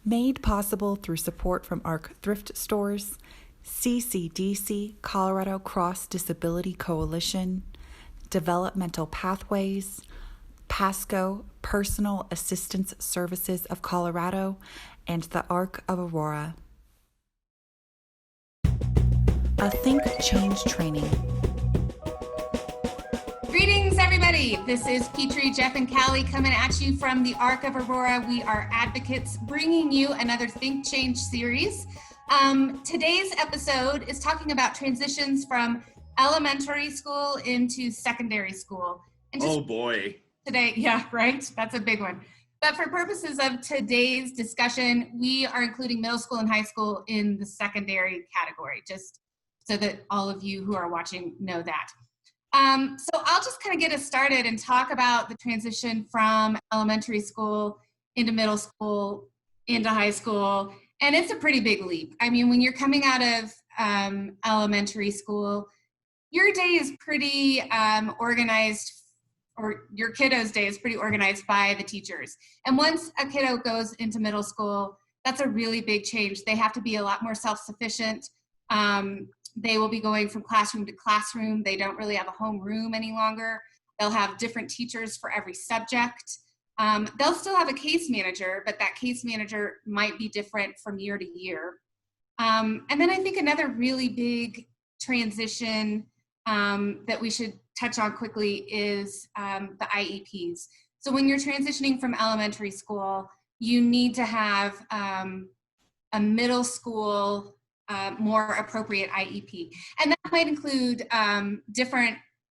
Made possible through support from ARC Thrift Stores, CCDC, Colorado Cross Disability Coalition, Developmental Pathways, PASCO, Personal Assistance Services of Colorado, and the ARC of Aurora. A THINK+change training. Greetings, everybody. This is Petrie, Jeff, and Callie coming at you from the ARC of Aurora. We are advocates bringing you another THINK+change series. Today's episode is talking about transitions from elementary school into secondary school. And oh boy. Today, yeah, right? That's a big one. But for purposes of today's discussion, we are including middle school and high school in the secondary category, just so that all of you who are watching know that. So I'll just kind of get us started and talk about the transition from elementary school into middle school, into high school. And it's a pretty big leap. I mean, when you're coming out of elementary school, your day is pretty organized, or your kiddo's day is pretty organized by the teachers. And once a kiddo goes into middle school, that's a really big change. They have to be a lot more self-sufficient. They will be going from classroom to classroom. They don't really have a home room any longer. They'll have different teachers for every subject. They'll still have a case manager, but that case manager might be different from year to year. And then I think another really big transition that we should touch on quickly is the IEPs. So when you're transitioning from elementary school, you need to have a middle school more appropriate IEP. And that might include different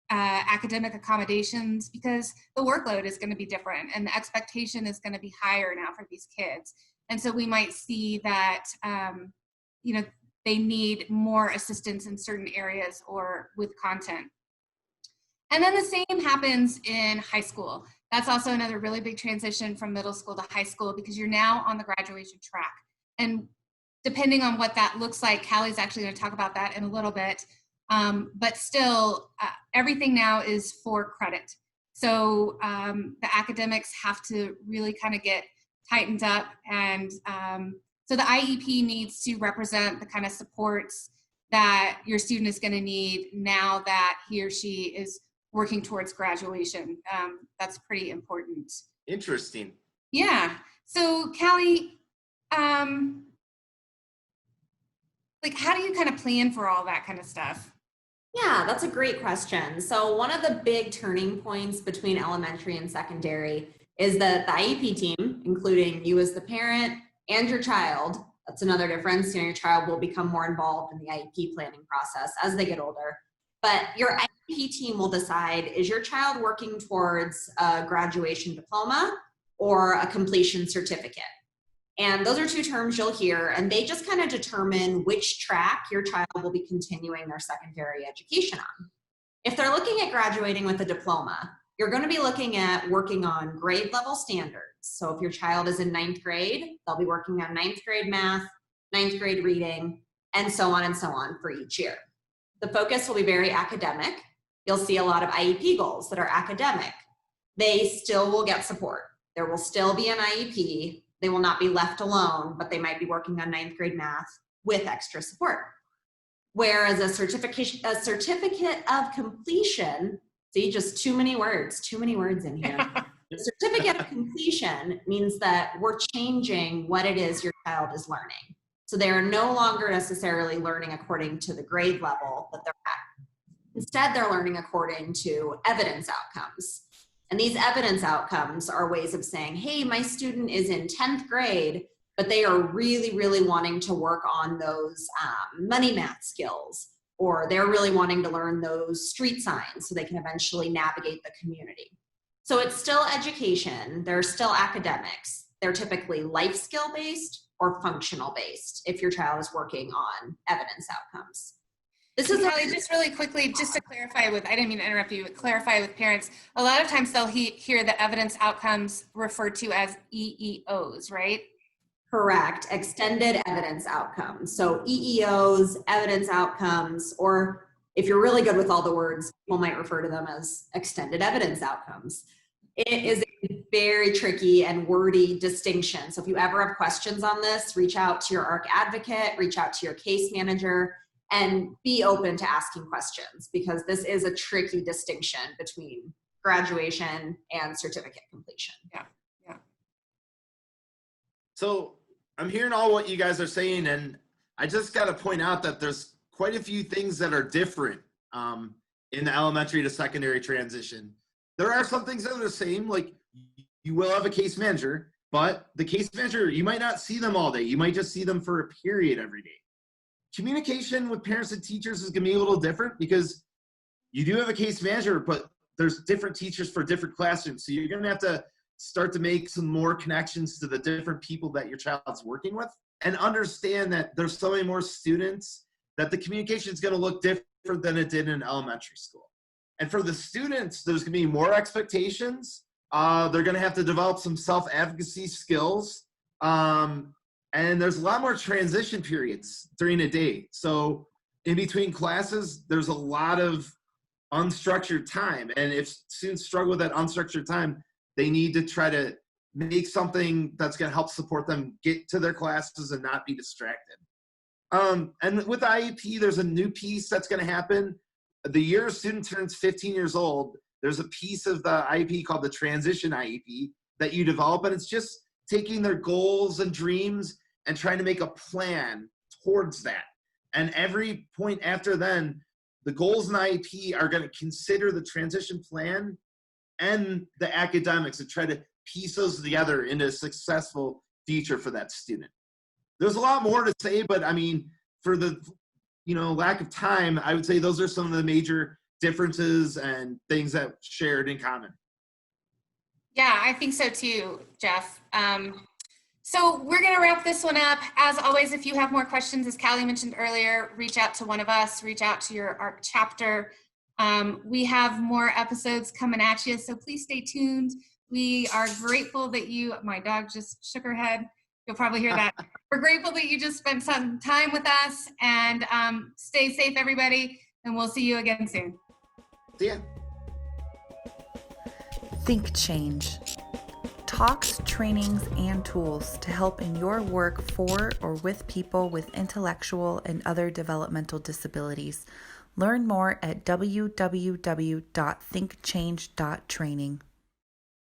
academic accommodations, because the workload is going to be different and the expectation is going to be higher now for these kids. And so we might see that, they need more assistance in certain areas or with content. And then the same happens in high school. That's also another really big transition from middle school to high school, because you're now on the graduation track. And depending on what that looks like, Callie's actually going to talk about that in a little bit. But still, everything now is for credit. So the academics have to really kind of get tightened up. And so the IEP needs to represent the kind of supports that your student is going to need now that he or she is working towards graduation. That's pretty important. Interesting. Yeah. So Callie, how do you kind of plan for all that kind of stuff? Yeah, that's a great question. So one of the big turning points between elementary and secondary is that the IEP team, including you as the parent and your child, that's another difference, your child will become more involved in the IEP planning process as they get older. But your IEP team will decide, is your child working towards a graduation diploma or a completion certificate? And those are two terms you'll hear, and they just kind of determine which track your child will be continuing their secondary education on. If they're looking at graduating with a diploma, you're going to be looking at working on grade level standards. So if your child is in 9th grade, they'll be working on 9th grade math, 9th grade reading, and so on for each year. The focus will be very academic. You'll see a lot of IEP goals that are academic. They still will get support. There will still be an IEP. They will not be left alone, but they might be working on 9th grade math with extra support. Whereas a certificate of completion, see, just too many words in here. The certificate of completion means that we're changing what it is your child is learning. So they are no longer necessarily learning according to the grade level that they're at. Instead, they're learning according to evidence outcomes. And these evidence outcomes are ways of saying, hey, my student is in 10th grade, but they are really, really wanting to work on those money math skills, or they're really wanting to learn those street signs so they can eventually navigate the community. So it's still education, they're still academics. They're typically life skill based or functional based if your child is working on evidence outcomes. This is Callie, just really quickly, just to clarify with, I didn't mean to interrupt you, but clarify with parents, a lot of times they'll hear the evidence outcomes referred to as EEOs, right? Correct, extended evidence outcomes. So EEOs, evidence outcomes, or if you're really good with all the words, people might refer to them as extended evidence outcomes. It is a very tricky and wordy distinction. So if you ever have questions on this, reach out to your ARC advocate, reach out to your case manager, and be open to asking questions, because this is a tricky distinction between graduation and certificate completion. Yeah. So I'm hearing all what you guys are saying, and I just got to point out that there's quite a few things that are different in the elementary to secondary transition. There are some things that are the same, like you will have a case manager, but the case manager, you might not see them all day. You might just see them for a period every day. Communication with parents and teachers is going to be a little different because you do have a case manager, but there's different teachers for different classrooms. So you're going to have to start to make some more connections to the different people that your child's working with, and understand that there's so many more students that the communication is going to look different than it did in elementary school. And for the students, there's going to be more expectations. They're going to have to develop some self-advocacy skills. And there's a lot more transition periods during a day. So in between classes, there's a lot of unstructured time. And if students struggle with that unstructured time, they need to try to make something that's going to help support them get to their classes and not be distracted. And with the IEP, there's a new piece that's going to happen. The year a student turns 15 years old, there's a piece of the IEP called the Transition IEP that you develop, and it's just taking their goals and dreams and trying to make a plan towards that. And every point after then, the goals in the IEP are going to consider the transition plan and the academics and try to piece those together into a successful future for that student. There's a lot more to say, but I mean, for the lack of time, I would say those are some of the major differences and things that shared in common. Yeah, I think so too, Jeff. So we're going to wrap this one up. As always, if you have more questions, as Callie mentioned earlier, reach out to one of us, reach out to your ARC chapter. We have more episodes coming at you, so please stay tuned. We are grateful that my dog just shook her head. You'll probably hear that. We're grateful that you just spent some time with us, and stay safe, everybody, and we'll see you again soon. See ya. THINK+change. Talks, trainings, and tools to help in your work for or with people with intellectual and other developmental disabilities. Learn more at www.thinkchange.training.